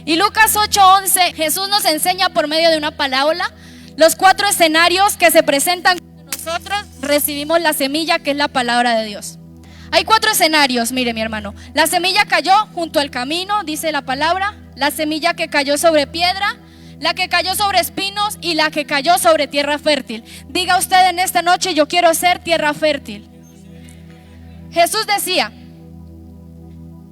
Y Lucas 8:11, Jesús nos enseña por medio de una parábola los 4 escenarios que se presentan cuando nosotros recibimos la semilla, que es la palabra de Dios. Hay 4 escenarios, mire mi hermano. La semilla cayó junto al camino, dice la palabra. La semilla que cayó sobre piedra, la que cayó sobre espinos y la que cayó sobre tierra fértil. Diga usted en esta noche: yo quiero ser tierra fértil. Jesús decía: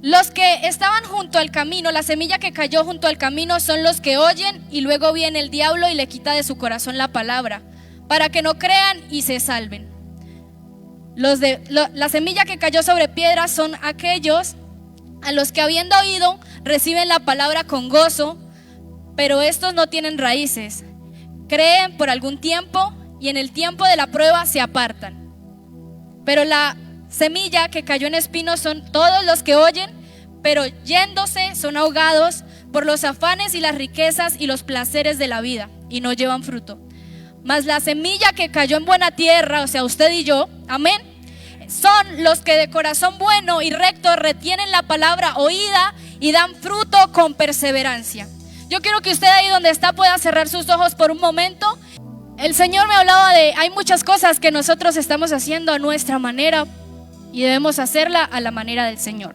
los que estaban junto al camino, la semilla que cayó junto al camino son los que oyen y luego viene el diablo y le quita de su corazón la palabra, para que no crean y se salven. La semilla que cayó sobre piedras son aquellos a los que, habiendo oído, reciben la palabra con gozo, pero estos no tienen raíces. Creen por algún tiempo y en el tiempo de la prueba se apartan. Pero la semilla que cayó en espinos son todos los que oyen, pero yéndose son ahogados por los afanes y las riquezas y los placeres de la vida, y no llevan fruto. Mas la semilla que cayó en buena tierra, o sea, usted y yo, amén, son los que de corazón bueno y recto retienen la palabra oída y dan fruto con perseverancia. Yo quiero que usted ahí donde está pueda cerrar sus ojos por un momento. El Señor me hablaba de, hay muchas cosas que nosotros estamos haciendo a nuestra manera y debemos hacerla a la manera del Señor.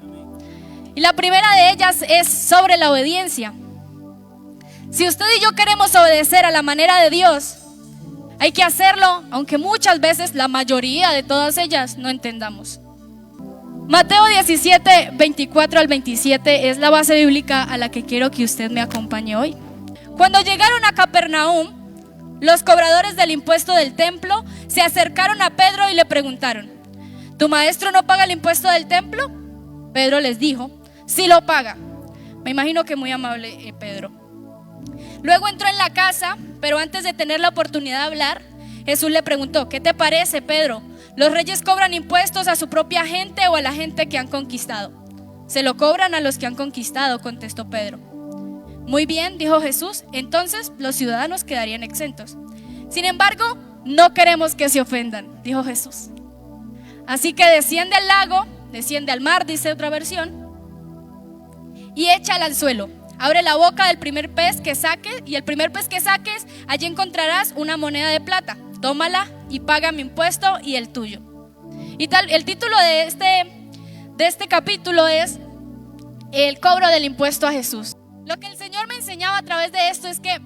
Y la primera de ellas es sobre la obediencia. Si usted y yo queremos obedecer a la manera de Dios, hay que hacerlo, aunque muchas veces, la mayoría de todas ellas, no entendamos. Mateo 17, 24 al 27 es la base bíblica a la que quiero que usted me acompañe hoy. Cuando llegaron a Capernaum, los cobradores del impuesto del templo se acercaron a Pedro y le preguntaron: ¿tu maestro no paga el impuesto del templo? Pedro les dijo: sí lo paga. Me imagino que muy amable Pedro. Luego entró en la casa, pero antes de tener la oportunidad de hablar, Jesús le preguntó: ¿qué te parece, Pedro? ¿Los reyes cobran impuestos a su propia gente o a la gente que han conquistado? Se lo cobran a los que han conquistado, contestó Pedro. Muy bien, dijo Jesús, entonces los ciudadanos quedarían exentos. Sin embargo, no queremos que se ofendan, dijo Jesús. Así que desciende al lago, desciende al mar, dice otra versión, y echa al anzuelo. Abre la boca del primer pez que saques, y el primer pez que saques, allí encontrarás una moneda de plata. Tómala y paga mi impuesto y el tuyo. Y tal, el título de este capítulo es el cobro del impuesto a Jesús. Lo que el Señor me enseñaba a través de esto es que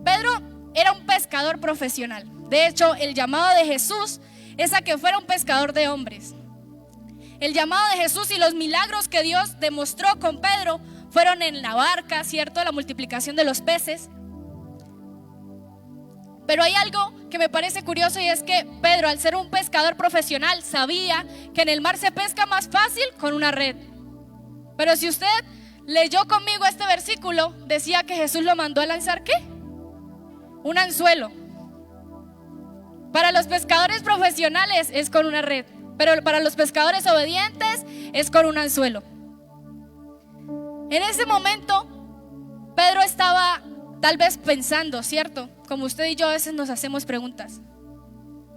Pedro era un pescador profesional. De hecho, el llamado de Jesús es a que fuera un pescador de hombres. El llamado de Jesús y los milagros que Dios demostró con Pedro fueron en la barca, ¿cierto? La multiplicación de los peces. Pero hay algo que me parece curioso, y es que Pedro, al ser un pescador profesional, sabía que en el mar se pesca más fácil con una red. Pero si usted leyó conmigo este versículo, decía que Jesús lo mandó a lanzar ¿qué? Un anzuelo. Para los pescadores profesionales es con una red, pero para los pescadores obedientes es con un anzuelo. En ese momento, Pedro estaba tal vez pensando, ¿cierto? Como usted y yo a veces nos hacemos preguntas.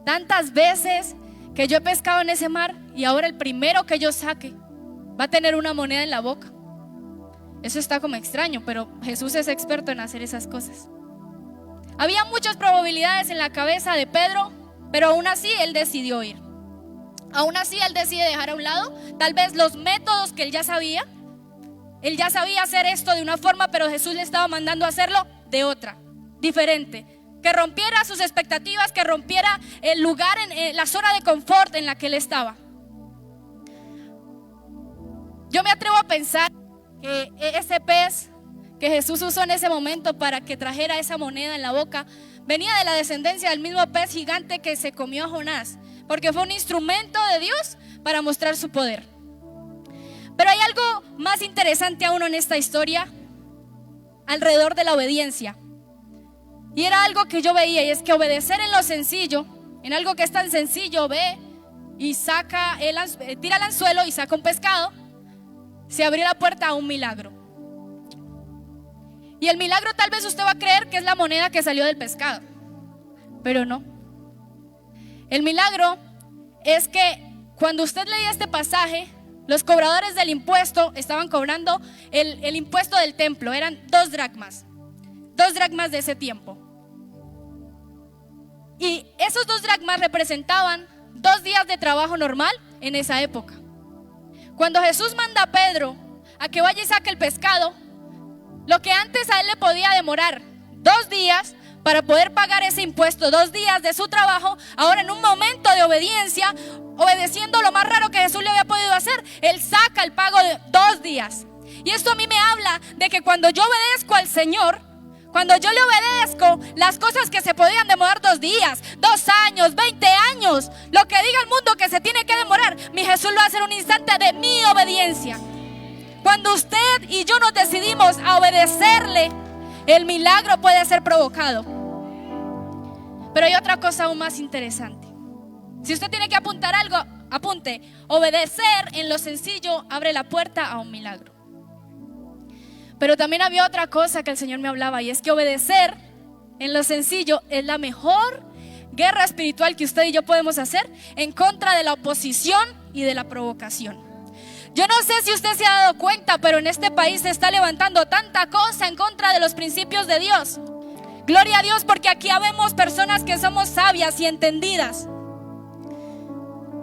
Tantas veces que yo he pescado en ese mar y ahora el primero que yo saque va a tener una moneda en la boca. Eso está como extraño, pero Jesús es experto en hacer esas cosas. Había muchas probabilidades en la cabeza de Pedro, pero aún así él decidió ir. Aún así él decide dejar a un lado tal vez los métodos que él ya sabía. Él ya sabía hacer esto de una forma, pero Jesús le estaba mandando a hacerlo de otra, diferente, que rompiera sus expectativas, que rompiera el lugar, en la zona de confort en la que él estaba. Yo me atrevo a pensar que ese pez que Jesús usó en ese momento para que trajera esa moneda en la boca venía de la descendencia del mismo pez gigante que se comió a Jonás, porque fue un instrumento de Dios para mostrar su poder. Pero hay algo más interesante aún en esta historia alrededor de la obediencia. Y era algo que yo veía, y es que obedecer en lo sencillo, en algo que es tan sencillo, ve y tira el anzuelo y saca un pescado, se abrió la puerta a un milagro. Y el milagro tal vez usted va a creer que es la moneda que salió del pescado, pero no. El milagro es que cuando usted leía este pasaje, los cobradores del impuesto estaban cobrando el impuesto del templo, eran 2 dracmas de ese tiempo. Y esos 2 dracmas representaban 2 días de trabajo normal en esa época. Cuando Jesús manda a Pedro a que vaya y saque el pescado, lo que antes a él le podía demorar 2 días para poder pagar ese impuesto, 2 días de su trabajo, ahora en un momento de obediencia, obedeciendo lo más raro que Jesús le había podido hacer, él saca el pago de 2 días. Y esto a mí me habla de que cuando yo obedezco al Señor, cuando yo le obedezco, las cosas que se podían demorar 2 días, 2 años, 20 años, lo que diga el mundo que se tiene que demorar, mi Jesús lo hace en un instante de mi obediencia. Cuando usted y yo nos decidimos a obedecerle, el milagro puede ser provocado. Pero hay otra cosa aún más interesante. Si usted tiene que apuntar algo, apunte: obedecer en lo sencillo abre la puerta a un milagro. Pero también había otra cosa que el Señor me hablaba, y es que obedecer en lo sencillo es la mejor guerra espiritual que usted y yo podemos hacer en contra de la oposición y de la provocación. Yo no sé si usted se ha dado cuenta, pero en este país se está levantando tanta cosa en contra de los principios de Dios. Gloria a Dios, porque aquí habemos personas que somos sabias y entendidas.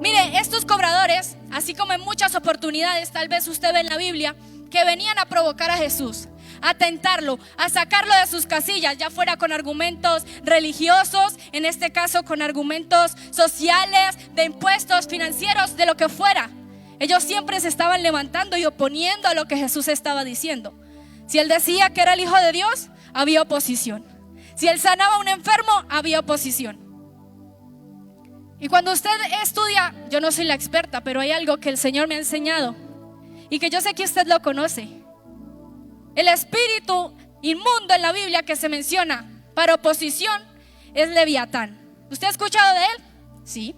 Mire, estos cobradores, así como en muchas oportunidades, tal vez usted ve en la Biblia, que venían a provocar a Jesús, a tentarlo, a sacarlo de sus casillas, ya fuera con argumentos religiosos, en este caso con argumentos sociales, de impuestos, financieros, de lo que fuera. Ellos siempre se estaban levantando y oponiendo a lo que Jesús estaba diciendo. Si él decía que era el Hijo de Dios, había oposición. Si él sanaba a un enfermo, había oposición. Y cuando usted estudia, yo no soy la experta, pero hay algo que el Señor me ha enseñado y que yo sé que usted lo conoce. El espíritu inmundo en la Biblia que se menciona para oposición es Leviatán. ¿Usted ha escuchado de él? Sí.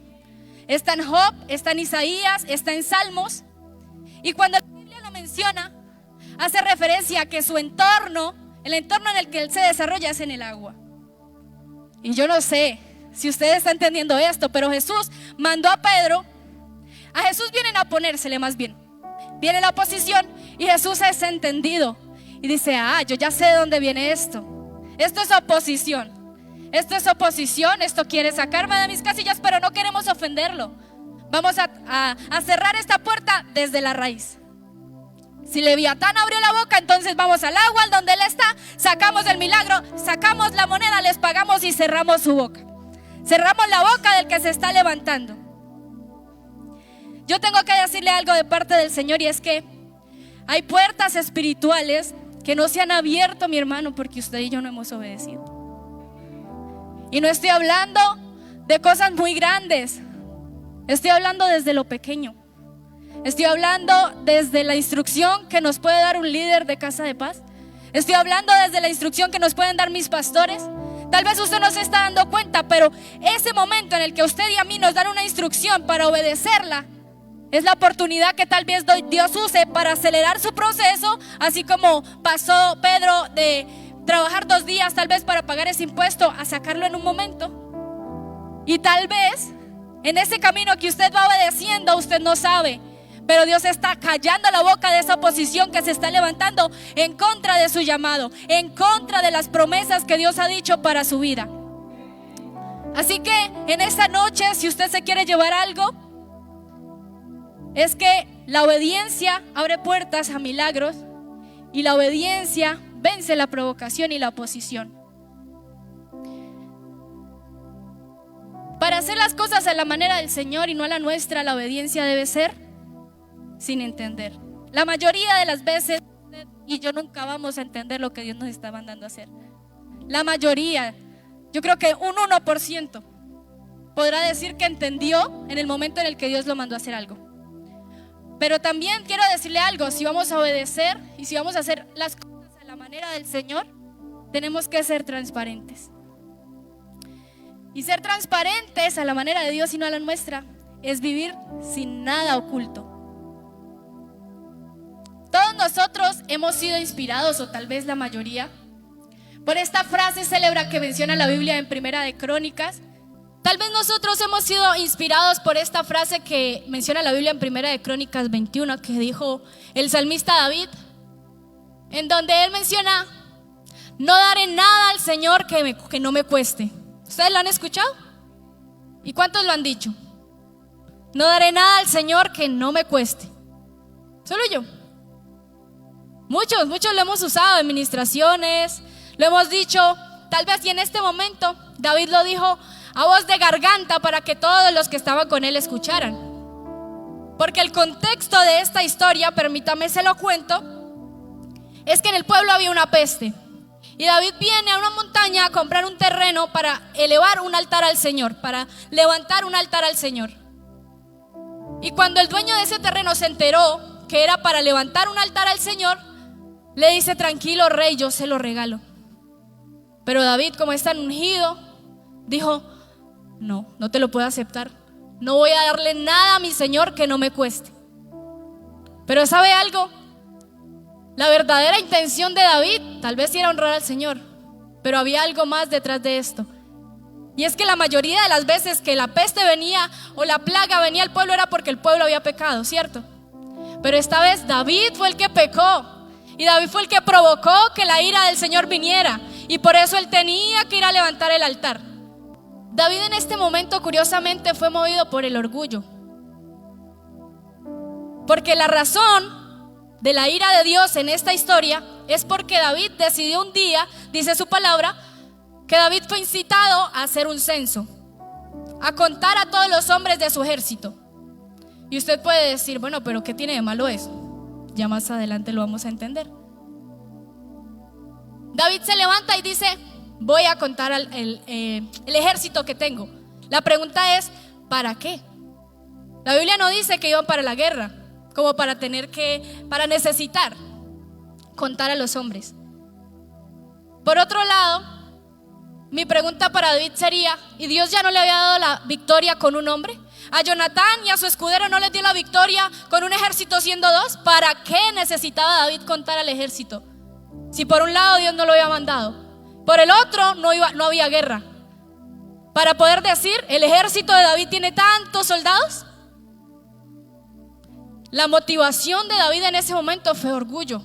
Está en Job, está en Isaías, está en Salmos. Y cuando la Biblia lo menciona, hace referencia a que su entorno, el entorno en el que él se desarrolla, es en el agua. Y yo no sé si usted está entendiendo esto, pero Jesús mandó a Pedro. A Jesús vienen a ponérsele más bien. Viene la oposición y Jesús es entendido. Y dice: yo ya sé de dónde viene esto. Esto es oposición. Esto es oposición, esto quiere sacarme de mis casillas, pero no queremos ofenderlo. Vamos a cerrar esta puerta desde la raíz. Si Leviatán abrió la boca, entonces vamos al agua, al donde él está, sacamos el milagro, sacamos la moneda, les pagamos y cerramos su boca. Cerramos la boca del que se está levantando. Yo tengo que decirle algo de parte del Señor, y es que hay puertas espirituales que no se han abierto, mi hermano, porque usted y yo no hemos obedecido. Y no estoy hablando de cosas muy grandes. Estoy hablando desde lo pequeño. Estoy hablando desde la instrucción que nos puede dar un líder de Casa de Paz. Estoy hablando desde la instrucción que nos pueden dar mis pastores. Tal vez usted no se está dando cuenta, pero ese momento en el que usted y a mí nos dan una instrucción para obedecerla, es la oportunidad que tal vez Dios use para acelerar su proceso, así como pasó Pedro de trabajar 2 días tal vez para pagar ese impuesto a sacarlo en un momento. Y tal vez en ese camino que usted va obedeciendo, usted no sabe, pero Dios está callando la boca de esa oposición que se está levantando en contra de su llamado, en contra de las promesas que Dios ha dicho para su vida. Así que en esta noche, si usted se quiere llevar algo, es que la obediencia abre puertas a milagros, y la obediencia vence la provocación y la oposición. Para hacer las cosas a la manera del Señor y no a la nuestra, la obediencia debe ser sin entender. La mayoría de las veces usted y yo nunca vamos a entender lo que Dios nos está mandando a hacer. La mayoría, yo creo que un 1% podrá decir que entendió en el momento en el que Dios lo mandó a hacer algo. Pero también quiero decirle algo: si vamos a obedecer y si vamos a hacer las cosas a la manera del Señor, tenemos que ser transparentes. Y ser transparentes a la manera de Dios y no a la nuestra es vivir sin nada oculto. Todos nosotros hemos sido inspirados, o tal vez la mayoría, por esta frase célebre que menciona la Biblia en Primera de Crónicas, Tal vez nosotros hemos sido inspirados por esta frase que menciona la Biblia en Primera de Crónicas 21, que dijo el salmista David, en donde él menciona: no daré nada al Señor que no me cueste. ¿Ustedes lo han escuchado? ¿Y cuántos lo han dicho? No daré nada al Señor que no me cueste. Solo yo. Muchos lo hemos usado en ministraciones, lo hemos dicho. Tal vez y en este momento David lo dijo a voz de garganta para que todos los que estaban con él escucharan. Porque el contexto de esta historia, permítame se lo cuento, es que en el pueblo había una peste. Y David viene a una montaña a comprar un terreno para elevar un altar al Señor, para levantar un altar al Señor. Y cuando el dueño de ese terreno se enteró que era para levantar un altar al Señor, le dice: tranquilo, rey, yo se lo regalo. Pero David, como es tan ungido, dijo: no te lo puedo aceptar. No voy a darle nada a mi Señor que no me cueste. Pero ¿sabe algo? La verdadera intención de David tal vez era honrar al Señor, pero había algo más detrás de esto. Y es que la mayoría de las veces que la peste venía o la plaga venía al pueblo era porque el pueblo había pecado, ¿cierto? Pero esta vez David fue el que pecó, y David fue el que provocó que la ira del Señor viniera, y por eso él tenía que ir a levantar el altar. David en este momento, curiosamente, fue movido por el orgullo, porque la razón de la ira de Dios en esta historia es porque David decidió un día, dice su palabra, que David fue incitado a hacer un censo, a contar a todos los hombres de su ejército. Y usted puede decir: bueno, pero ¿qué tiene de malo eso? Ya más adelante lo vamos a entender. David se levanta y dice: voy a contar el ejército que tengo. La pregunta es: ¿para qué? La Biblia no dice que iban para la guerra, como para necesitar contar a los hombres. Por otro lado, mi pregunta para David sería: ¿y Dios ya no le había dado la victoria con un hombre? A Jonatán y a su escudero no les dio la victoria con un ejército siendo dos. ¿Para qué necesitaba David contar al ejército? Si por un lado Dios no lo había mandado, por el otro no había guerra. Para poder decir: el ejército de David tiene tantos soldados. La motivación de David en ese momento fue orgullo.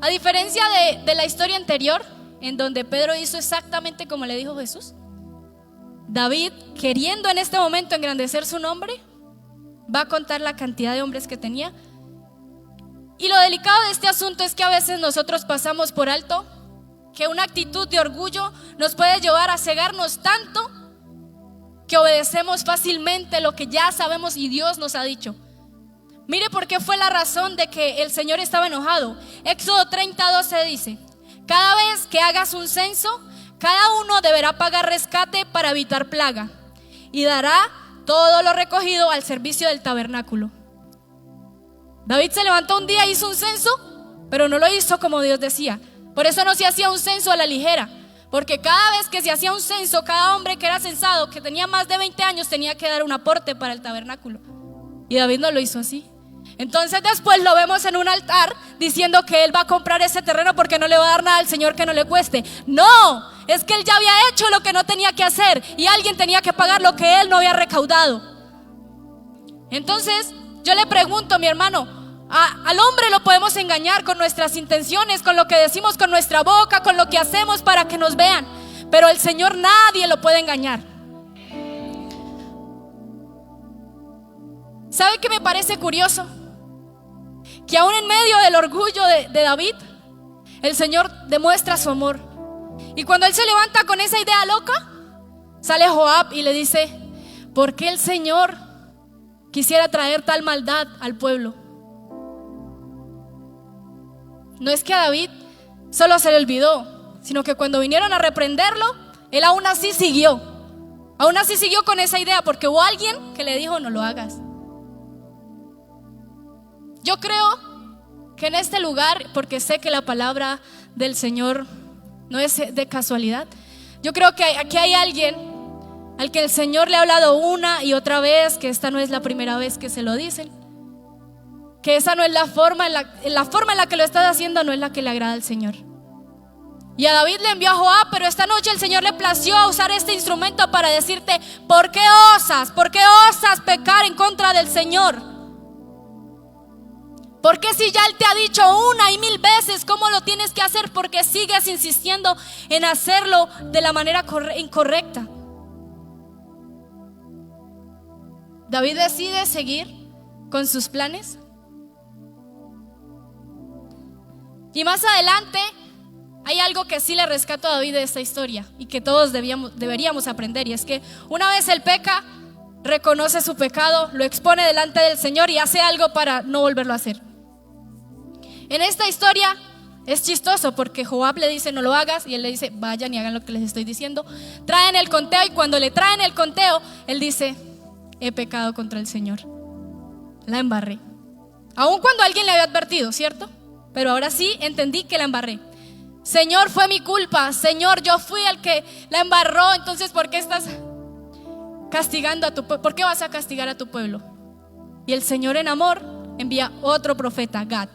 A diferencia de la historia anterior, en donde Pedro hizo exactamente como le dijo Jesús, David, queriendo en este momento engrandecer su nombre, va a contar la cantidad de hombres que tenía. Y lo delicado de este asunto es que a veces nosotros pasamos por alto que una actitud de orgullo nos puede llevar a cegarnos tanto que obedecemos fácilmente lo que ya sabemos y Dios nos ha dicho. Mire por qué fue la razón de que el Señor estaba enojado. Éxodo 30:12 dice: cada vez que hagas un censo, cada uno deberá pagar rescate para evitar plaga, y dará todo lo recogido al servicio del tabernáculo. David se levantó un día, hizo un censo, pero no lo hizo como Dios decía. Por eso no se hacía un censo a la ligera, porque cada vez que se hacía un censo, cada hombre que era censado, que tenía más de 20 años, tenía que dar un aporte para el tabernáculo. Y David no lo hizo así. Entonces después lo vemos en un altar diciendo que él va a comprar ese terreno porque no le va a dar nada al Señor que no le cueste. No, es que él ya había hecho lo que no tenía que hacer y alguien tenía que pagar lo que él no había recaudado. Entonces yo le pregunto, mi hermano, al hombre lo podemos engañar con nuestras intenciones, con lo que decimos con nuestra boca, con lo que hacemos para que nos vean, pero el Señor nadie lo puede engañar. ¿Sabe qué me parece curioso? Que aún en medio del orgullo de David, el Señor demuestra su amor. Y cuando él se levanta con esa idea loca, sale Joab y le dice: ¿por qué el Señor quisiera traer tal maldad al pueblo? No es que a David solo se le olvidó, sino que cuando vinieron a reprenderlo, él aún así siguió con esa idea, porque hubo alguien que le dijo: no lo hagas. Yo creo que en este lugar, porque sé que la palabra del Señor no es de casualidad, yo creo que aquí hay alguien al que el Señor le ha hablado una y otra vez, que esta no es la primera vez que se lo dicen, que esa no es la forma en la que lo estás haciendo, no es la que le agrada al Señor. Y a David le envió a Joab, pero esta noche el Señor le plació a usar este instrumento para decirte: ¿por qué osas pecar en contra del Señor? Porque si ya Él te ha dicho una y mil veces cómo lo tienes que hacer, porque sigues insistiendo en hacerlo de la manera incorrecta? David decide seguir con sus planes. Y más adelante hay algo que sí le rescato a David de esta historia y que todos deberíamos aprender, y es que una vez él peca, reconoce su pecado, lo expone delante del Señor y hace algo para no volverlo a hacer. En esta historia es chistoso porque Joab le dice: no lo hagas, y él le dice: vayan y hagan lo que les estoy diciendo. Traen el conteo, y cuando le traen el conteo, él dice: he pecado contra el Señor, la embarré. Aun cuando alguien le había advertido, ¿cierto? Pero ahora sí entendí que la embarré. Señor, fue mi culpa. Señor, yo fui el que la embarró. Entonces, ¿por qué estás castigando a tu pueblo? ¿Por qué vas a castigar a tu pueblo? Y el Señor, en amor, envía otro profeta, Gad.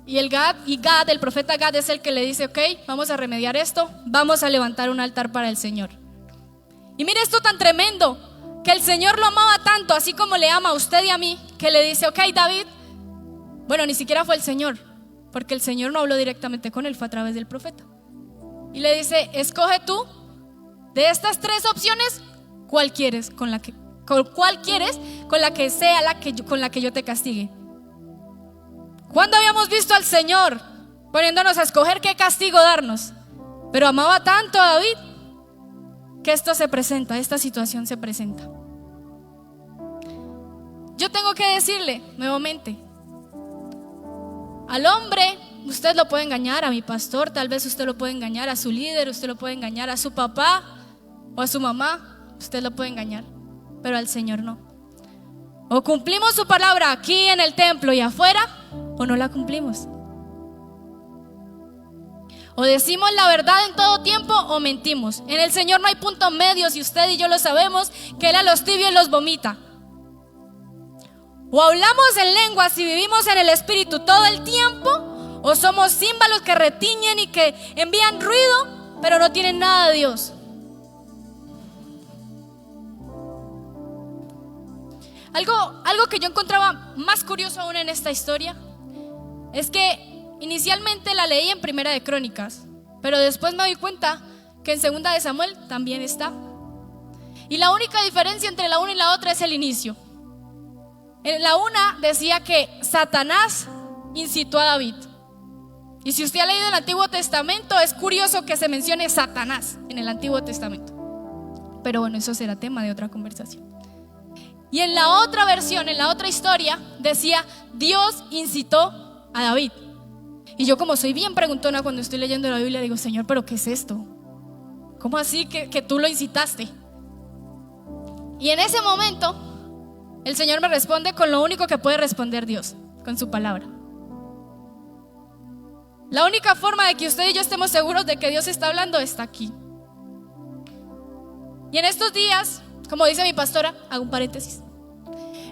El profeta Gad es el que le dice: ok, vamos a remediar esto, vamos a levantar un altar para el Señor. Y mire esto tan tremendo, que el Señor lo amaba tanto, así como le ama a usted y a mí, que le dice: ok, David. Bueno, ni siquiera fue el Señor, porque el Señor no habló directamente con él, fue a través del profeta. Y le dice: escoge tú de estas tres opciones, ¿cuál quieres? Con la que sea con la que yo te castigue. ¿Cuándo habíamos visto al Señor poniéndonos a escoger qué castigo darnos? Pero amaba tanto a David que esta situación se presenta. Yo tengo que decirle nuevamente: al hombre usted lo puede engañar, a mi pastor tal vez usted lo puede engañar, a su líder usted lo puede engañar, a su papá o a su mamá usted lo puede engañar, pero al Señor no. O cumplimos su palabra aquí en el templo y afuera, o no la cumplimos. O decimos la verdad en todo tiempo o mentimos. En el Señor no hay punto medio, si usted y yo lo sabemos, que Él a los tibios los vomita. O hablamos en lenguas y vivimos en el Espíritu todo el tiempo, o somos címbalos que retiñen y que envían ruido, pero no tienen nada de Dios. Algo que yo encontraba más curioso aún en esta historia es que inicialmente la leí en Primera de Crónicas, pero después me doy cuenta que en Segunda de Samuel también está. Y la única diferencia entre la una y la otra es el inicio. En la una decía que Satanás incitó a David. Y si usted ha leído el Antiguo Testamento, es curioso que se mencione Satanás en el Antiguo Testamento. Pero bueno, eso será tema de otra conversación. Y en la otra versión, en la otra historia, decía: Dios incitó a David. Y yo, como soy bien preguntona cuando estoy leyendo la Biblia, digo: Señor, ¿pero qué es esto? ¿Cómo así que tú lo incitaste? Y en ese momento el Señor me responde con lo único que puede responder Dios, con su palabra. La única forma de que usted y yo estemos seguros de que Dios está hablando está aquí. Y en estos días, como dice mi pastora, hago un paréntesis,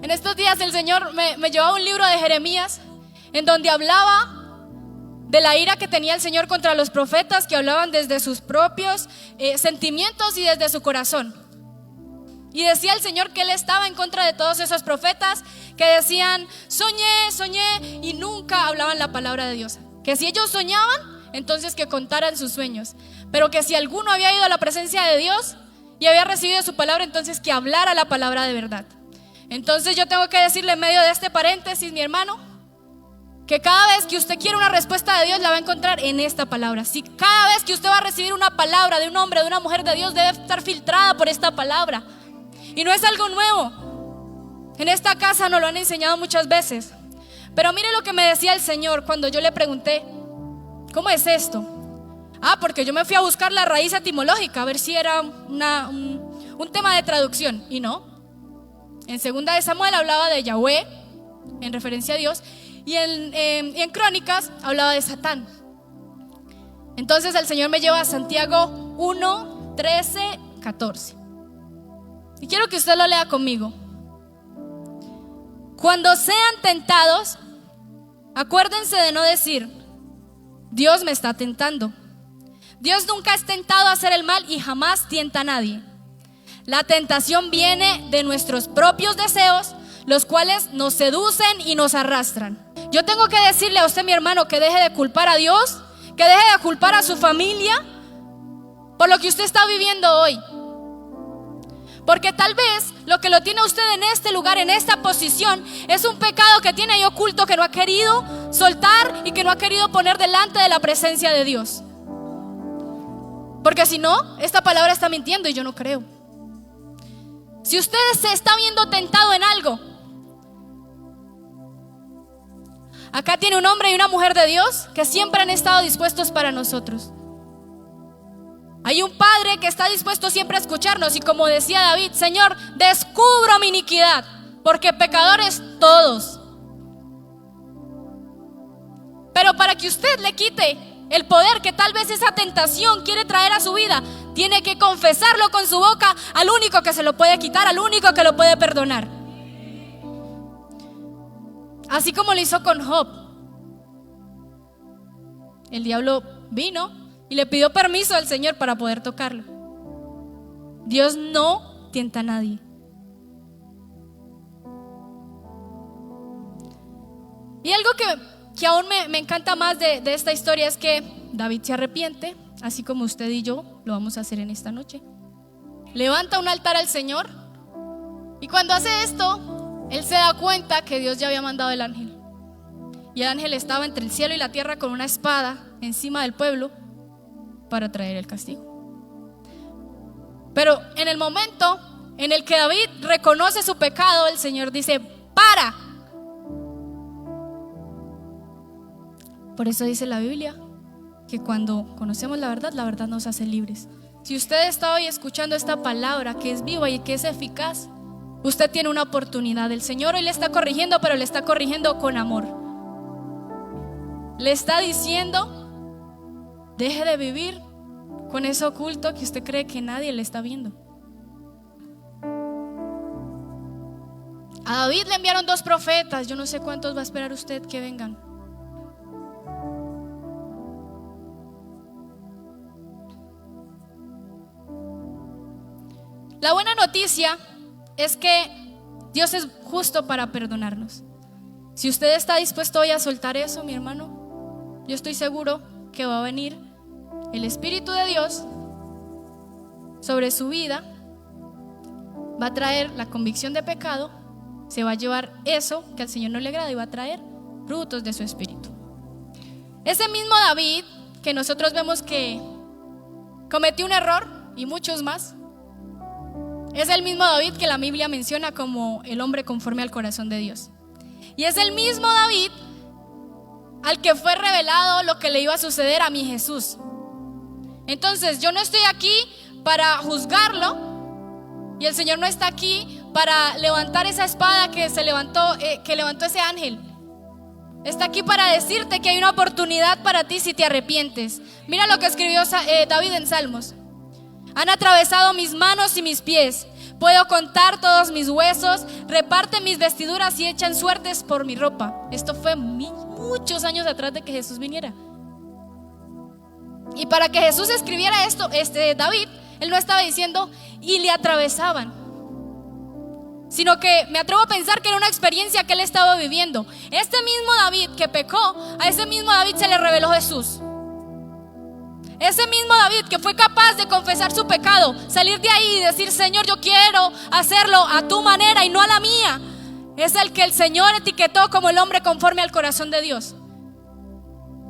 en estos días el Señor me llevó a un libro de Jeremías, en donde hablaba de la ira que tenía el Señor contra los profetas, que hablaban desde sus propios sentimientos y desde su corazón. Y decía el Señor que Él estaba en contra de todos esos profetas que decían: soñé, y nunca hablaban la palabra de Dios. Que si ellos soñaban, entonces que contaran sus sueños, pero que si alguno había ido a la presencia de Dios y había recibido su palabra, entonces que hablara la palabra de verdad. Entonces yo tengo que decirle en medio de este paréntesis, mi hermano, que cada vez que usted quiere una respuesta de Dios, la va a encontrar en esta palabra. Si cada vez que usted va a recibir una palabra de un hombre, de una mujer de Dios, debe estar filtrada por esta palabra. Y no es algo nuevo. En esta casa nos lo han enseñado muchas veces. Pero mire lo que me decía el Señor cuando yo le pregunté: ¿cómo es esto? Porque yo me fui a buscar la raíz etimológica, a ver si era un tema de traducción. Y no. En Segunda de Samuel hablaba de Yahweh, en referencia a Dios. Y en Crónicas hablaba de Satán. Entonces el Señor me lleva a Santiago 1, 13, 14. Y quiero que usted lo lea conmigo. Cuando sean tentados, acuérdense de no decir: Dios me está tentando. Dios nunca es tentado a hacer el mal y jamás tienta a nadie. La tentación viene de nuestros propios deseos, los cuales nos seducen y nos arrastran. Yo tengo que decirle a usted, mi hermano, que deje de culpar a Dios, que deje de culpar a su familia por lo que usted está viviendo hoy. Porque tal vez lo que lo tiene usted en este lugar, en esta posición, es un pecado que tiene ahí oculto, que no ha querido soltar y que no ha querido poner delante de la presencia de Dios. Porque si no, esta palabra está mintiendo y yo no creo. Si usted se está viendo tentado en algo, acá tiene un hombre y una mujer de Dios que siempre han estado dispuestos para nosotros. Hay un padre que está dispuesto siempre a escucharnos y como decía David: Señor, descubro mi iniquidad, porque pecadores todos. Pero para que usted le quite el poder que tal vez esa tentación quiere traer a su vida, tiene que confesarlo con su boca al único que se lo puede quitar, al único que lo puede perdonar. Así como lo hizo con Job. El diablo vino y le pidió permiso al Señor para poder tocarlo. Dios no tienta a nadie. Y algo que aún me encanta más de esta historia es que David se arrepiente, así como usted y yo lo vamos a hacer en esta noche. Levanta un altar al Señor y cuando hace esto, él se da cuenta que Dios ya había mandado el ángel. Y el ángel estaba entre el cielo y la tierra con una espada encima del pueblo para traer el castigo. Pero en el momento en el que David reconoce su pecado, el Señor dice: para. Por eso dice la Biblia que cuando conocemos la verdad nos hace libres. Si usted está hoy escuchando esta palabra que es viva y que es eficaz, usted tiene una oportunidad. El Señor hoy le está corrigiendo, pero le está corrigiendo con amor. Le está diciendo: deje de vivir con eso oculto que usted cree que nadie le está viendo. A David le enviaron 2 profetas. Yo no sé cuántos va a esperar usted que vengan. La buena noticia es que Dios es justo para perdonarnos. Si usted está dispuesto hoy a soltar eso, mi hermano, yo estoy seguro que va a venir el Espíritu de Dios sobre su vida, va a traer la convicción de pecado, se va a llevar eso que al Señor no le agrada y va a traer frutos de su Espíritu. Ese mismo David que nosotros vemos que cometió un error y muchos más, es el mismo David que la Biblia menciona como el hombre conforme al corazón de Dios. Y es el mismo David al que fue revelado lo que le iba a suceder a mi Jesús. Entonces yo no estoy aquí para juzgarlo y el Señor no está aquí para levantar esa espada que levantó ese ángel. Está aquí para decirte que hay una oportunidad para ti si te arrepientes. Mira lo que escribió David en Salmos: han atravesado mis manos y mis pies, puedo contar todos mis huesos, reparten mis vestiduras y echan suertes por mi ropa. Esto fue muchos años atrás de que Jesús viniera. Y para que Jesús escribiera esto, David, él no estaba diciendo y le atravesaban, sino que me atrevo a pensar que era una experiencia que él estaba viviendo. Este mismo David que pecó, a ese mismo David se le reveló Jesús. Ese mismo David que fue capaz de confesar su pecado, salir de ahí y decir: Señor, yo quiero hacerlo a tu manera y no a la mía, es el que el Señor etiquetó como el hombre conforme al corazón de Dios.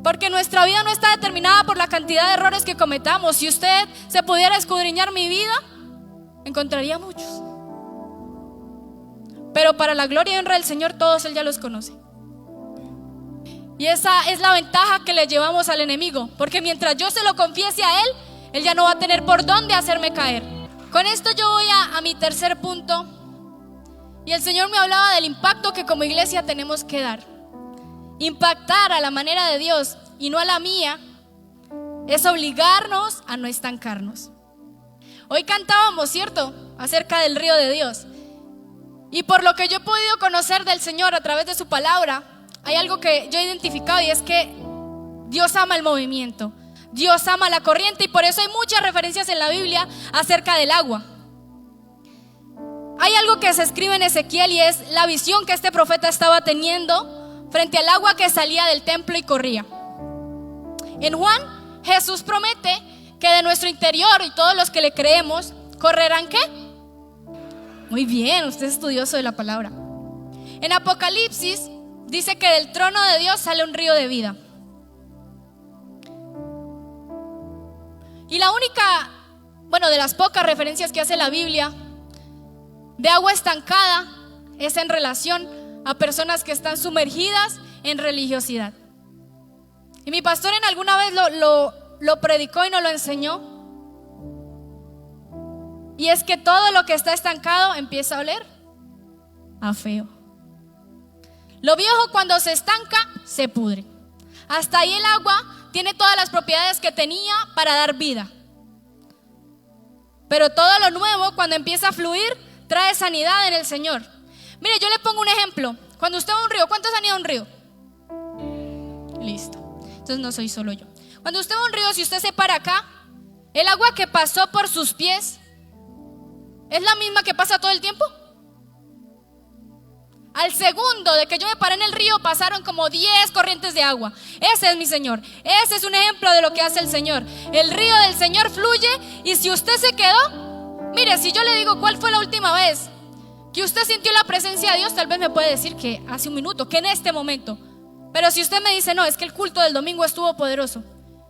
Porque nuestra vida no está determinada por la cantidad de errores que cometamos. Si usted se pudiera escudriñar mi vida, encontraría muchos. Pero para la gloria y honra del Señor, todos Él ya los conoce. Y esa es la ventaja que le llevamos al enemigo, porque mientras yo se lo confiese a él, él ya no va a tener por dónde hacerme caer. Con esto yo voy a mi tercer punto. Y el Señor me hablaba del impacto que como iglesia tenemos que dar. Impactar a la manera de Dios y no a la mía es obligarnos a no estancarnos. Hoy cantábamos, ¿cierto?, acerca del río de Dios. Y por lo que yo he podido conocer del Señor a través de su palabra, hay algo que yo he identificado y es que Dios ama el movimiento, Dios ama la corriente, y por eso hay muchas referencias en la Biblia acerca del agua. Hay algo que se escribe en Ezequiel y es la visión que este profeta estaba teniendo frente al agua que salía del templo y corría. En Juan, Jesús promete que de nuestro interior, y todos los que le creemos, correrán ¿qué? Muy bien, usted es estudioso de la palabra. En Apocalipsis dice que del trono de Dios sale un río de vida. Y la única, de las pocas referencias que hace la Biblia de agua estancada es en relación a personas que están sumergidas en religiosidad. Y mi pastor en alguna vez lo predicó y nos lo enseñó. Y es que todo lo que está estancado empieza a oler a feo. Lo viejo, cuando se estanca, se pudre. Hasta ahí el agua tiene todas las propiedades que tenía para dar vida. Pero todo lo nuevo, cuando empieza a fluir, trae sanidad en el Señor. Mire, yo le pongo un ejemplo. Cuando usted va a un río, ¿cuántos han ido a un río? Listo. Entonces no soy solo yo. Cuando usted va a un río, si usted se para acá, el agua que pasó por sus pies ¿es la misma que pasa todo el tiempo? Al segundo de que yo me paré en el río, pasaron como 10 corrientes de agua. Ese es mi Señor. Ese es un ejemplo de lo que hace el Señor. El río del Señor fluye, y si usted se quedó, mire, si yo le digo cuál fue la última vez que usted sintió la presencia de Dios, tal vez me puede decir que hace un minuto, que en este momento. Pero si usted me dice, no, es que el culto del domingo estuvo poderoso,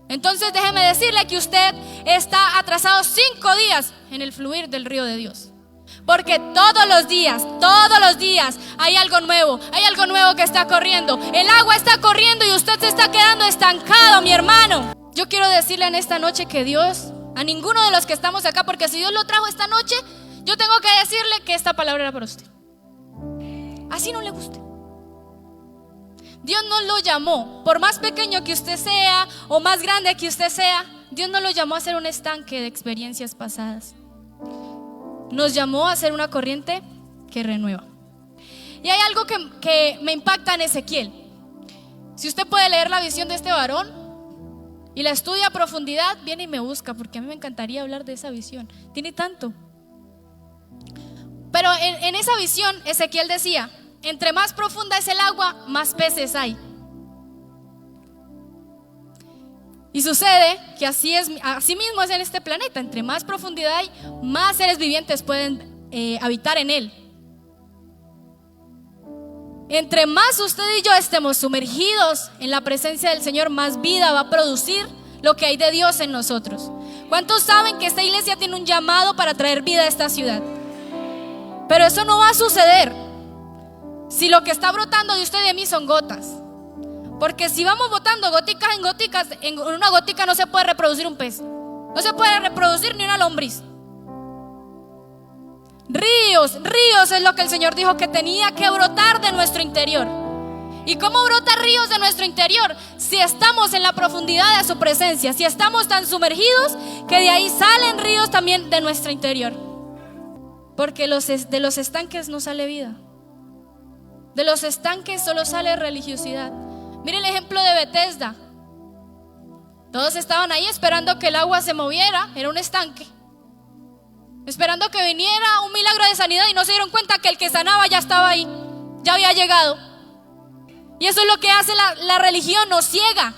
entonces déjeme decirle que usted está atrasado 5 días en el fluir del río de Dios. Porque todos los días hay algo nuevo que está corriendo. El agua está corriendo y usted se está quedando estancado, mi hermano. Yo quiero decirle en esta noche que Dios, a ninguno de los que estamos acá, porque si Dios lo trajo esta noche, yo tengo que decirle que esta palabra era para usted. Así no le guste. Dios no lo llamó, por más pequeño que usted sea o más grande que usted sea, Dios no lo llamó a ser un estanque de experiencias pasadas. Nos llamó a ser una corriente que renueva. Y hay algo que me impacta en Ezequiel. Si usted puede leer la visión de este varón y la estudia a profundidad, viene y me busca, porque a mí me encantaría hablar de esa visión. Tiene tanto. Pero en esa visión Ezequiel decía: entre más profunda es el agua, más peces hay. Y sucede que así mismo es en este planeta. Entre más profundidad hay, más seres vivientes pueden habitar en él. Entre más usted y yo estemos sumergidos en la presencia del Señor, más vida va a producir lo que hay de Dios en nosotros. ¿Cuántos saben que esta iglesia tiene un llamado para traer vida a esta ciudad? Pero eso no va a suceder si lo que está brotando de usted y de mí son gotas. Porque si vamos botando goticas en goticas, en una gotica no se puede reproducir un pez, no se puede reproducir ni una lombriz. Ríos es lo que el Señor dijo que tenía que brotar de nuestro interior. ¿Y cómo brotan ríos de nuestro interior? Si estamos en la profundidad de su presencia, si estamos tan sumergidos que de ahí salen ríos también de nuestro interior. Porque de los estanques no sale vida. De los estanques solo sale religiosidad. Mire el ejemplo de Bethesda. Todos estaban ahí esperando que el agua se moviera, era un estanque, esperando que viniera un milagro de sanidad, y no se dieron cuenta que el que sanaba ya estaba ahí, ya había llegado. Y eso es lo que hace la religión, nos ciega.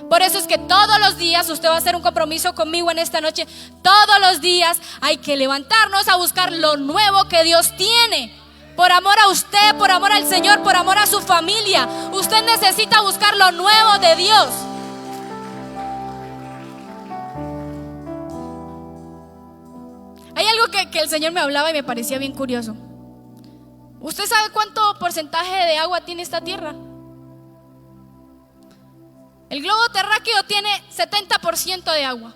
Por eso es que todos los días, usted va a hacer un compromiso conmigo en esta noche, todos los días hay que levantarnos a buscar lo nuevo que Dios tiene. Por amor a usted, por amor al Señor, por amor a su familia. Usted necesita buscar lo nuevo de Dios. Hay algo que el Señor me hablaba y me parecía bien curioso. ¿Usted sabe cuánto porcentaje de agua tiene esta tierra? El globo terráqueo tiene 70% de agua.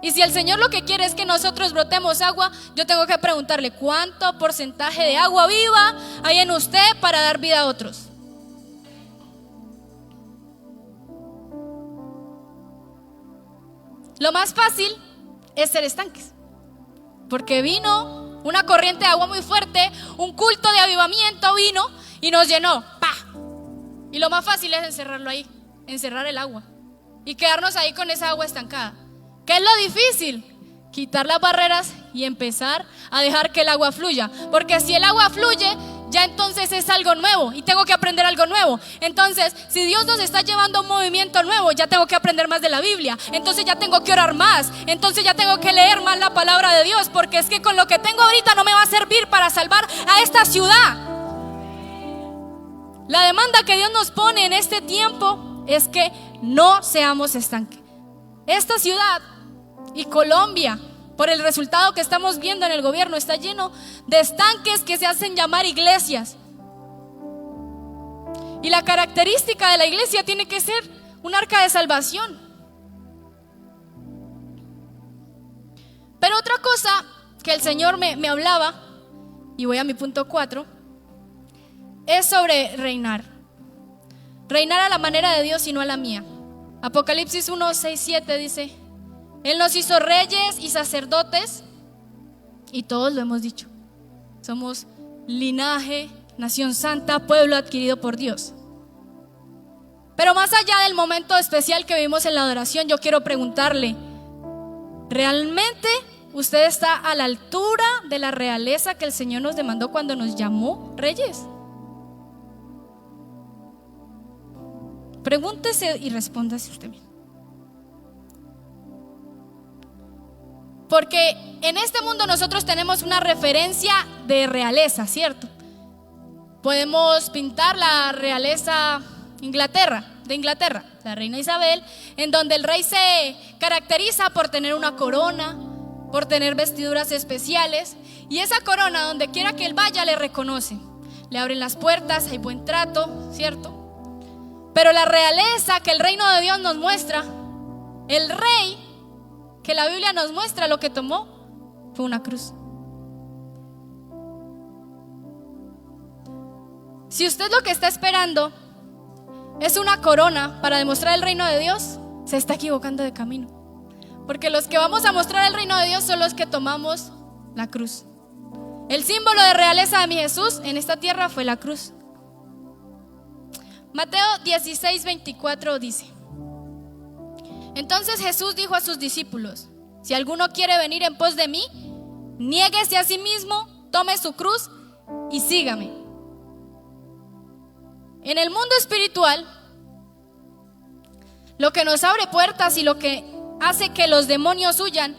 Y si el Señor lo que quiere es que nosotros brotemos agua, yo tengo que preguntarle: ¿cuánto porcentaje de agua viva hay en usted para dar vida a otros? Lo más fácil es ser estanques, porque vino una corriente de agua muy fuerte, un culto de avivamiento vino y nos llenó, ¡pah! Y lo más fácil es encerrarlo ahí, encerrar el agua. y quedarnos ahí con esa agua estancada. ¿Qué es lo difícil? Quitar las barreras y empezar a dejar que el agua fluya. Porque si el agua fluye, ya entonces es algo nuevo y tengo que aprender algo nuevo. Entonces, si Dios nos está llevando a un movimiento nuevo, ya tengo que aprender más de la Biblia. Entonces ya tengo que orar más. Entonces ya tengo que leer más la palabra de Dios, porque es que con lo que tengo ahorita no me va a servir para salvar a esta ciudad. La demanda que Dios nos pone en este tiempo es que no seamos estanques. Esta ciudad y Colombia, por el resultado que estamos viendo en el gobierno, está lleno de estanques que se hacen llamar iglesias. Y la característica de la iglesia tiene que ser un arca de salvación. Pero otra cosa que el Señor me hablaba, y voy a mi punto 4, es sobre reinar. Reinar a la manera de Dios y no a la mía. Apocalipsis 1, 6, 7 dice: Él nos hizo reyes y sacerdotes, y todos lo hemos dicho. Somos linaje, nación santa, pueblo adquirido por Dios. Pero más allá del momento especial que vivimos en la adoración, yo quiero preguntarle: ¿realmente usted está a la altura de la realeza que el Señor nos demandó cuando nos llamó reyes? Pregúntese y respóndase usted mismo. Porque en este mundo nosotros tenemos una referencia de realeza, ¿cierto? Podemos pintar la realeza de Inglaterra, la reina Isabel, en donde el rey se caracteriza por tener una corona, por tener vestiduras especiales, y esa corona, donde quiera que él vaya, le reconoce, le abren las puertas, hay buen trato, ¿cierto? Pero la realeza que el reino de Dios nos muestra, el rey que la Biblia nos muestra, lo que tomó fue una cruz. Si usted lo que está esperando es una corona para demostrar el reino de Dios, se está equivocando de camino. Porque los que vamos a mostrar el reino de Dios son los que tomamos la cruz. El símbolo de realeza de mi Jesús en esta tierra fue la cruz. Mateo 16, 24 dice: Entonces Jesús dijo a sus discípulos: Si alguno quiere venir en pos de mí, niéguese a sí mismo, tome su cruz y sígame. En el mundo espiritual, lo que nos abre puertas y lo que hace que los demonios huyan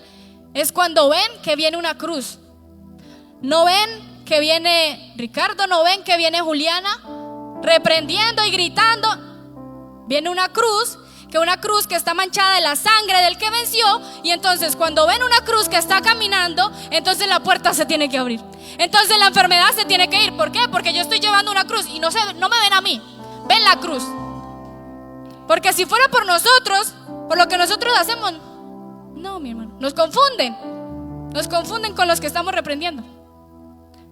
es cuando ven que viene una cruz. No ven que viene Ricardo, no ven que viene Juliana reprendiendo y gritando. Viene una cruz que está manchada de la sangre del que venció. Y entonces cuando ven una cruz que está caminando, entonces la puerta se tiene que abrir. Entonces la enfermedad se tiene que ir. ¿Por qué? Porque yo estoy llevando una cruz y no me ven a mí, ven la cruz. Porque si fuera por nosotros, por lo que nosotros hacemos, no, mi hermano, nos confunden con los que estamos reprendiendo.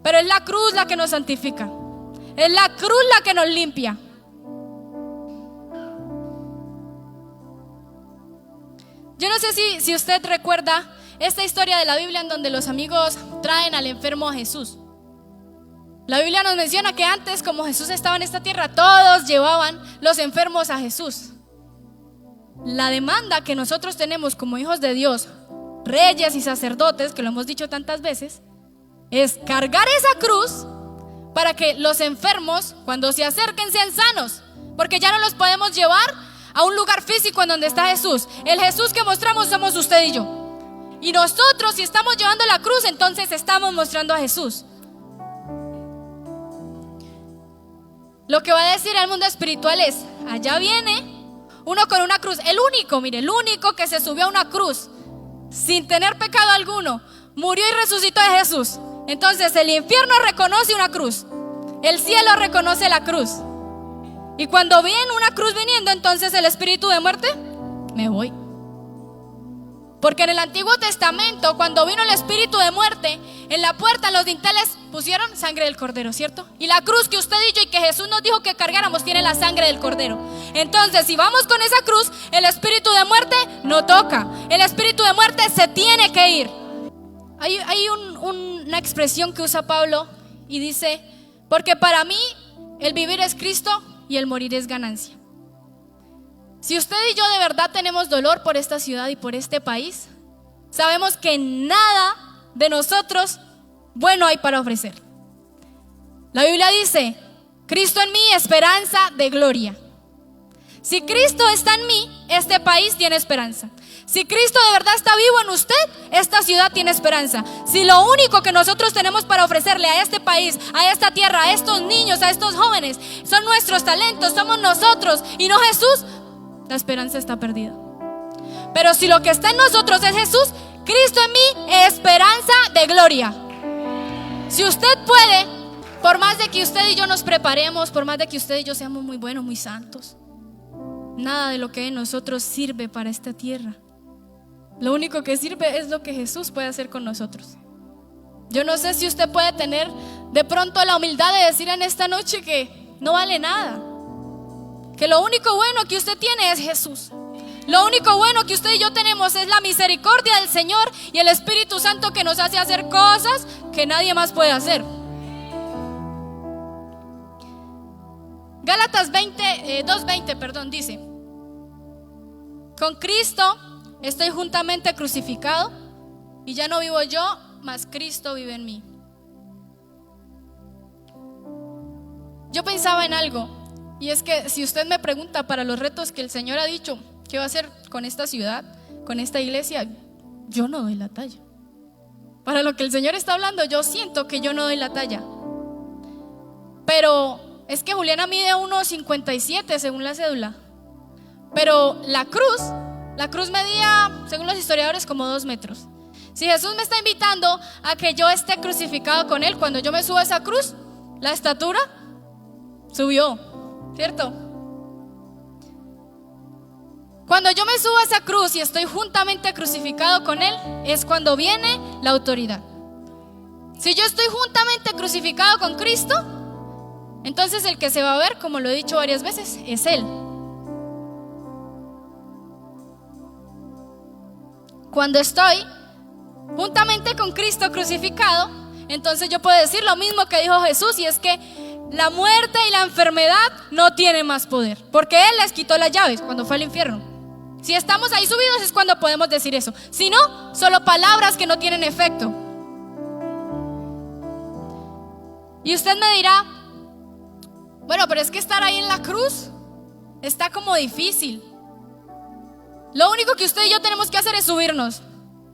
Pero es la cruz la que nos santifica, es la cruz la que nos limpia. Yo no sé si usted recuerda esta historia de la Biblia en donde los amigos traen al enfermo a Jesús. La Biblia nos menciona que antes, como Jesús estaba en esta tierra, todos llevaban los enfermos a Jesús. La demanda que nosotros tenemos como hijos de Dios, reyes y sacerdotes, que lo hemos dicho tantas veces, es cargar esa cruz para que los enfermos, cuando se acerquen, sean sanos. Porque ya no los podemos llevar a un lugar físico en donde está Jesús. El Jesús que mostramos somos usted y yo. Y nosotros, si estamos llevando la cruz, entonces estamos mostrando a Jesús. Lo que va a decir el mundo espiritual es: allá viene uno con una cruz. El único que se subió a una cruz sin tener pecado alguno, murió y resucitó de Jesús. Entonces el infierno reconoce una cruz, el cielo reconoce la cruz. Y cuando ven una cruz viniendo, entonces el espíritu de muerte: me voy. Porque en el Antiguo Testamento, cuando vino el espíritu de muerte, en la puerta, en los dinteles, pusieron sangre del cordero, ¿cierto? Y la cruz que usted y yo, y que Jesús nos dijo que cargáramos, tiene la sangre del cordero. Entonces, si vamos con esa cruz, el espíritu de muerte no toca. El espíritu de muerte se tiene que ir. Hay una expresión que usa Pablo y dice: porque para mí el vivir es Cristo y el morir es ganancia. Si usted y yo de verdad tenemos dolor por esta ciudad y por este país, sabemos que nada de nosotros bueno hay para ofrecer. La Biblia dice: Cristo en mí, esperanza de gloria. Si Cristo está en mí, este país tiene esperanza. Si Cristo de verdad está vivo en usted, esta ciudad tiene esperanza. Si lo único que nosotros tenemos para ofrecerle a este país, a esta tierra, a estos niños, a estos jóvenes, son nuestros talentos, somos nosotros y no Jesús, la esperanza está perdida. Pero si lo que está en nosotros es Jesús, Cristo en mí, esperanza de gloria. Si usted puede, por más de que usted y yo nos preparemos, por más de que usted y yo seamos muy buenos, muy santos, nada de lo que en nosotros sirve para esta tierra. Lo único que sirve es lo que Jesús puede hacer con nosotros. Yo no sé si usted puede tener de pronto la humildad de decir en esta noche que no vale nada, que lo único bueno que usted tiene es Jesús. Lo único bueno que usted y yo tenemos es la misericordia del Señor y el Espíritu Santo, que nos hace hacer cosas que nadie más puede hacer. Gálatas 2:20 dice: con Cristo estoy juntamente crucificado, y ya no vivo yo, mas Cristo vive en mí. Yo pensaba en algo, y es que si usted me pregunta para los retos que el Señor ha dicho que va a hacer con esta ciudad, con esta iglesia, yo no doy la talla. Para lo que el Señor está hablando, yo siento que yo no doy la talla. Pero es que Juliana mide 1.57 según la cédula. Pero la cruz medía, según los historiadores, como 2 metros. Si Jesús me está invitando a que yo esté crucificado con Él, cuando yo me subo a esa cruz, la estatura subió, ¿cierto? Cuando yo me subo a esa cruz y estoy juntamente crucificado con Él, es cuando viene la autoridad. Si yo estoy juntamente crucificado con Cristo, entonces el que se va a ver, como lo he dicho varias veces, es Él. Cuando estoy juntamente con Cristo crucificado, entonces yo puedo decir lo mismo que dijo Jesús, y es que la muerte y la enfermedad no tienen más poder, porque Él les quitó las llaves cuando fue al infierno. Si estamos ahí subidos es cuando podemos decir eso. Si no, solo palabras que no tienen efecto. Y usted me dirá: bueno, pero es que estar ahí en la cruz está como difícil. Lo único que usted y yo tenemos que hacer es subirnos.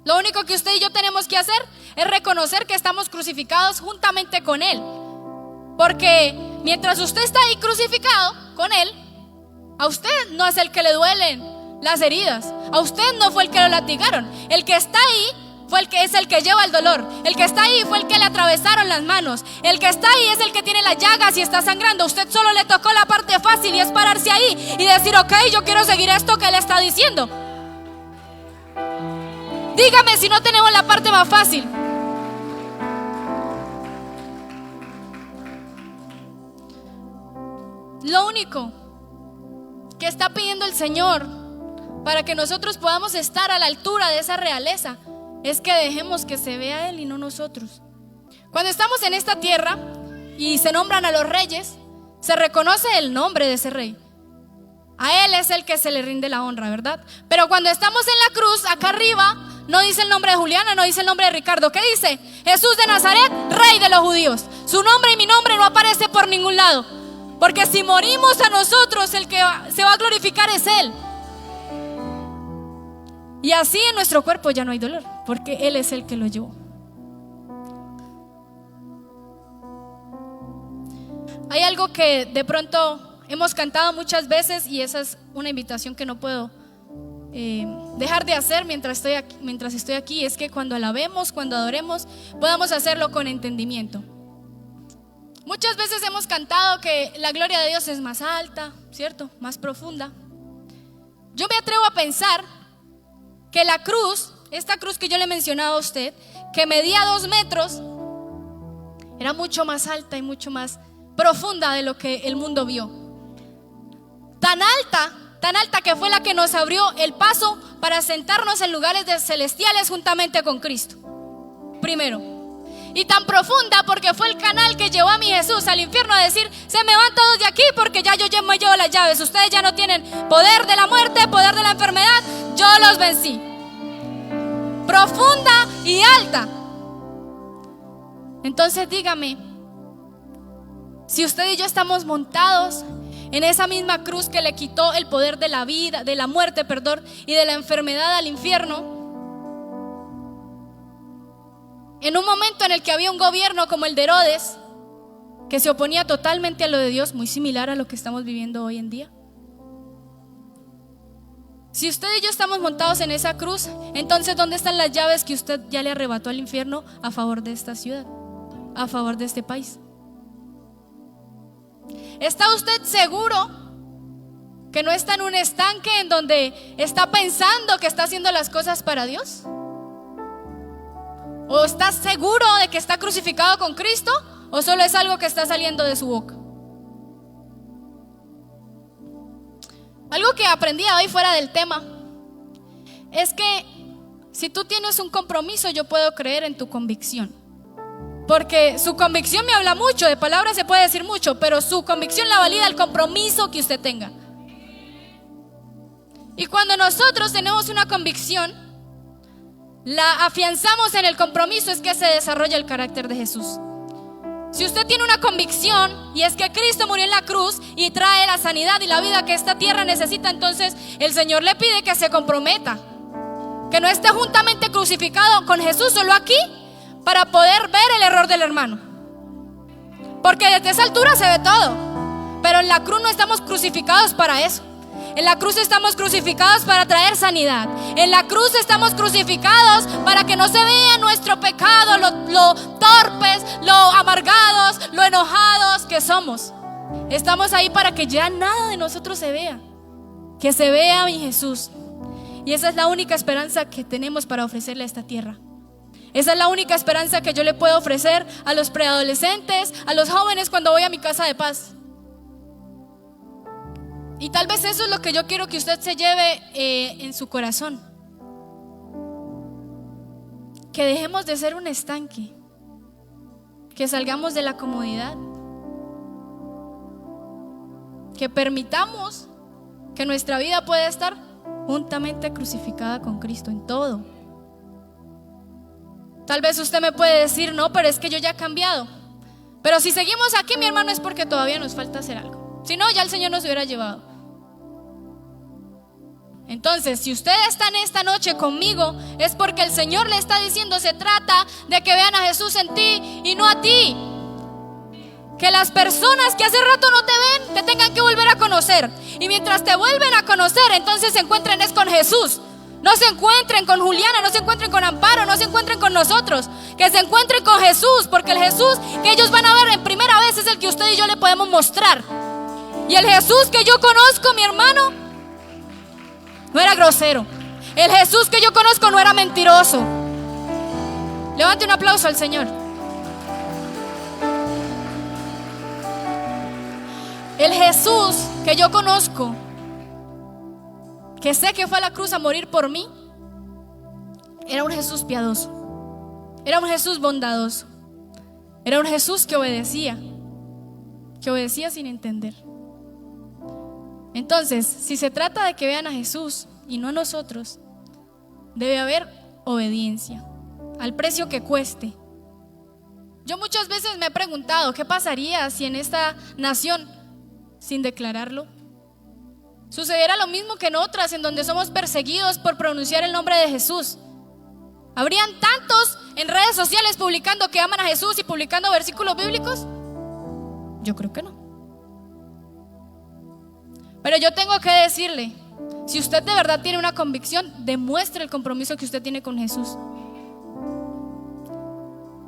Lo único que usted y yo tenemos que hacer es reconocer que estamos crucificados juntamente con Él. Porque mientras usted está ahí crucificado con Él, a usted no es el que le duelen las heridas, a usted no fue el que lo latigaron. El que está ahí es el que lleva el dolor. El que está ahí fue el que le atravesaron las manos. El que está ahí es el que tiene las llagas y está sangrando. Usted solo le tocó la parte fácil, y es pararse ahí y decir: ok, yo quiero seguir esto que Él está diciendo. Dígame si no tenemos la parte más fácil. Lo único que está pidiendo el Señor para que nosotros podamos estar a la altura de esa realeza es que dejemos que se vea Él y no nosotros. Cuando estamos en esta tierra y se nombran a los reyes, se reconoce el nombre de ese rey. A Él es el que se le rinde la honra, ¿verdad? Pero cuando estamos en la cruz, acá arriba, no dice el nombre de Juliana, no dice el nombre de Ricardo. ¿Qué dice? Jesús de Nazaret, Rey de los judíos. Su nombre y mi nombre no aparece por ningún lado. Porque si morimos a nosotros, el que se va a glorificar es Él. Y así en nuestro cuerpo ya no hay dolor, porque Él es el que lo llevó. Hay algo que de pronto hemos cantado muchas veces, y esa es una invitación que no puedo dejar de hacer mientras estoy aquí, es que cuando alabemos, cuando adoremos, podamos hacerlo con entendimiento. Muchas veces hemos cantado que la gloria de Dios es más alta, ¿cierto? Más profunda. Yo me atrevo a pensar que la cruz, esta cruz que yo le he mencionado a usted, que medía 2 metros, era mucho más alta y mucho más profunda de lo que el mundo vio. Tan alta que fue la que nos abrió el paso para sentarnos en lugares celestiales juntamente con Cristo. Primero. y tan profunda, porque fue el canal que llevó a mi Jesús al infierno a decir: se me van todos de aquí porque ya yo me llevo las llaves, ustedes ya no tienen poder de la muerte, poder de la enfermedad, yo los vencí. Profunda y alta. Entonces dígame, si usted y yo estamos montados en esa misma cruz que le quitó el poder de la vida, de la muerte, perdón, y de la enfermedad al infierno, en un momento en el que había un gobierno como el de Herodes, que se oponía totalmente a lo de Dios, muy similar a lo que estamos viviendo hoy en día. Si usted y yo estamos montados en esa cruz, entonces ¿dónde están las llaves que usted ya le arrebató al infierno a favor de esta ciudad, a favor de este país? ¿Está usted seguro que no está en un estanque en donde está pensando que está haciendo las cosas para Dios? ¿O está seguro de que está crucificado con Cristo? ¿O solo es algo que está saliendo de su boca? Algo que aprendí hoy fuera del tema es que si tú tienes un compromiso, yo puedo creer en tu convicción. Porque su convicción me habla mucho, de palabras se puede decir mucho, pero su convicción la valida el compromiso que usted tenga. Y cuando nosotros tenemos una convicción, la afianzamos en el compromiso, es que se desarrolla el carácter de Jesús. Si usted tiene una convicción y es que Cristo murió en la cruz y trae la sanidad y la vida que esta tierra necesita, entonces el Señor le pide que se comprometa, que no esté juntamente crucificado con Jesús solo aquí para poder ver el error del hermano, porque desde esa altura se ve todo, pero en la cruz no estamos crucificados para eso. En la cruz estamos crucificados para traer sanidad. En la cruz estamos crucificados para que no se vea nuestro pecado, lo torpes, lo amargados, lo enojados que somos. Estamos ahí para que ya nada de nosotros se vea, que se vea mi Jesús. Y esa es la única esperanza que tenemos para ofrecerle a esta tierra. Esa es la única esperanza que yo le puedo ofrecer a los preadolescentes, a los jóvenes cuando voy a mi casa de paz. Y tal vez eso es lo que yo quiero que usted se lleve en su corazón. Que dejemos de ser un estanque, que salgamos de la comodidad, que permitamos que nuestra vida pueda estar juntamente crucificada con Cristo en todo. Tal vez usted me puede decir: no, pero es que yo ya he cambiado. Pero si seguimos aquí, mi hermano, es porque todavía nos falta hacer algo. Si no, ya el Señor nos hubiera llevado. Entonces, si usted está en esta noche conmigo, es porque el Señor le está diciendo: se trata de que vean a Jesús en ti y no a ti. Que las personas que hace rato no te ven, te tengan que volver a conocer. Y mientras te vuelven a conocer, entonces se encuentren es con Jesús. No se encuentren con Juliana, no se encuentren con Amparo, no se encuentren con nosotros. Que se encuentren con Jesús, porque el Jesús que ellos van a ver en primera vez es el que usted y yo le podemos mostrar. Y el Jesús que yo conozco, mi hermano, no era grosero. El Jesús que yo conozco no era mentiroso. Levante un aplauso al Señor. El Jesús que yo conozco, que sé que fue a la cruz a morir por mí, era un Jesús piadoso, era un Jesús bondadoso, era un Jesús que obedecía sin entender. Entonces, si se trata de que vean a Jesús y no a nosotros, debe haber obediencia, al precio que cueste. Yo muchas veces me he preguntado: ¿qué pasaría si en esta nación, sin declararlo, sucediera lo mismo que en otras, en donde somos perseguidos por pronunciar el nombre de Jesús? ¿Habrían tantos en redes sociales publicando que aman a Jesús y publicando versículos bíblicos? Yo creo que no. Pero yo tengo que decirle: si usted de verdad tiene una convicción, demuestre el compromiso que usted tiene con Jesús.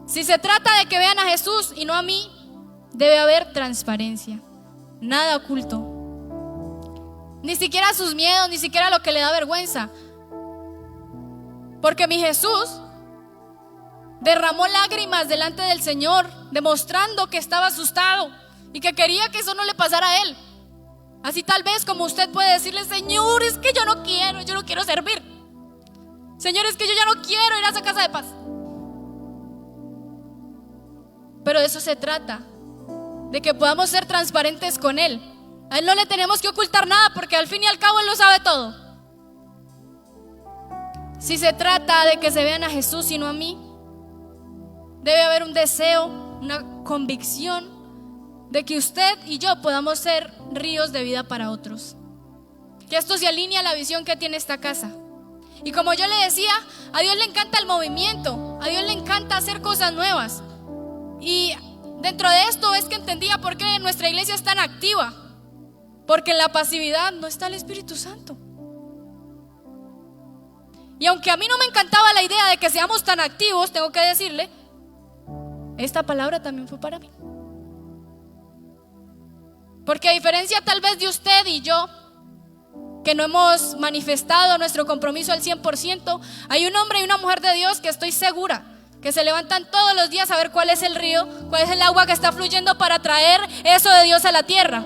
Si se trata de que vean a Jesús y no a mí, debe haber transparencia, nada oculto. Ni siquiera sus miedos, ni siquiera lo que le da vergüenza. Porque mi Jesús derramó lágrimas delante del Señor, demostrando que estaba asustado y que quería que eso no le pasara a él. Así tal vez como usted puede decirle: Señor, es que yo no quiero servir. Señor, es que yo ya no quiero ir a esa casa de paz. Pero de eso se trata, de que podamos ser transparentes con Él. A Él no le tenemos que ocultar nada, porque al fin y al cabo Él lo sabe todo. Si se trata de que se vean a Jesús y no a mí, debe haber un deseo, una convicción de que usted y yo podamos ser ríos de vida para otros. Que esto se alinea a la visión que tiene esta casa. Y como yo le decía, a Dios le encanta el movimiento, a Dios le encanta hacer cosas nuevas. Y dentro de esto es que entendía por qué nuestra iglesia es tan activa, porque en la pasividad no está el Espíritu Santo. Y aunque a mí no me encantaba la idea de que seamos tan activos, tengo que decirle, esta palabra también fue para mí. Porque a diferencia tal vez de usted y yo, que no hemos manifestado nuestro compromiso al 100%, hay un hombre y una mujer de Dios que estoy segura que se levantan todos los días a ver cuál es el río, cuál es el agua que está fluyendo para traer eso de Dios a la tierra.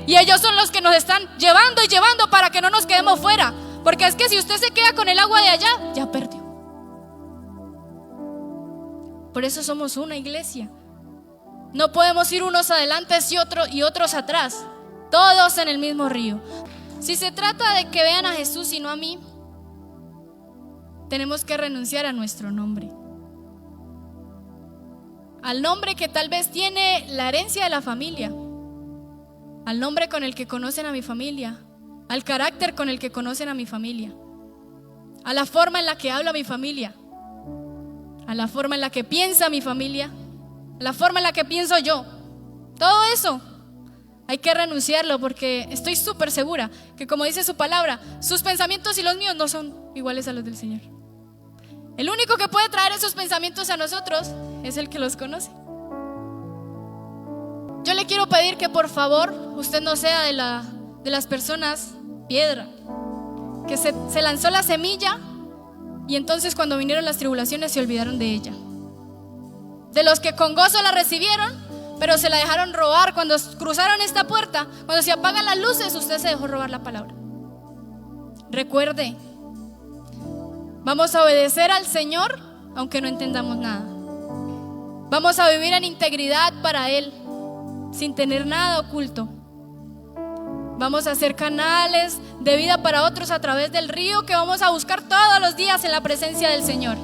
Y ellos son los que nos están llevando y llevando para que no nos quedemos fuera. Porque es que si usted se queda con el agua de allá, ya perdió. Por eso somos una iglesia. No podemos ir unos adelante y otros atrás, todos en el mismo río. Si se trata de que vean a Jesús y no a mí, tenemos que renunciar a nuestro nombre, al nombre que tal vez tiene la herencia de la familia, al nombre con el que conocen a mi familia, al carácter con el que conocen a mi familia, a la forma en la que habla mi familia, a la forma en la que piensa mi familia, a la forma en la que pienso yo. Todo eso hay que renunciarlo, porque estoy súper segura que, como dice su palabra, sus pensamientos y los míos no son iguales a los del Señor. El único que puede traer esos pensamientos a nosotros es el que los conoce. Yo le quiero pedir que por favor usted no sea de las personas piedra, que se lanzó la semilla y entonces cuando vinieron las tribulaciones se olvidaron de ella. De los que con gozo la recibieron, pero se la dejaron robar. Cuando cruzaron esta puerta, cuando se apagan las luces, usted se dejó robar la palabra. Recuerde, vamos a obedecer al Señor aunque no entendamos nada. Vamos a vivir en integridad para Él, sin tener nada oculto. Vamos a hacer canales de vida para otros a través del río que vamos a buscar todos los días en la presencia del Señor.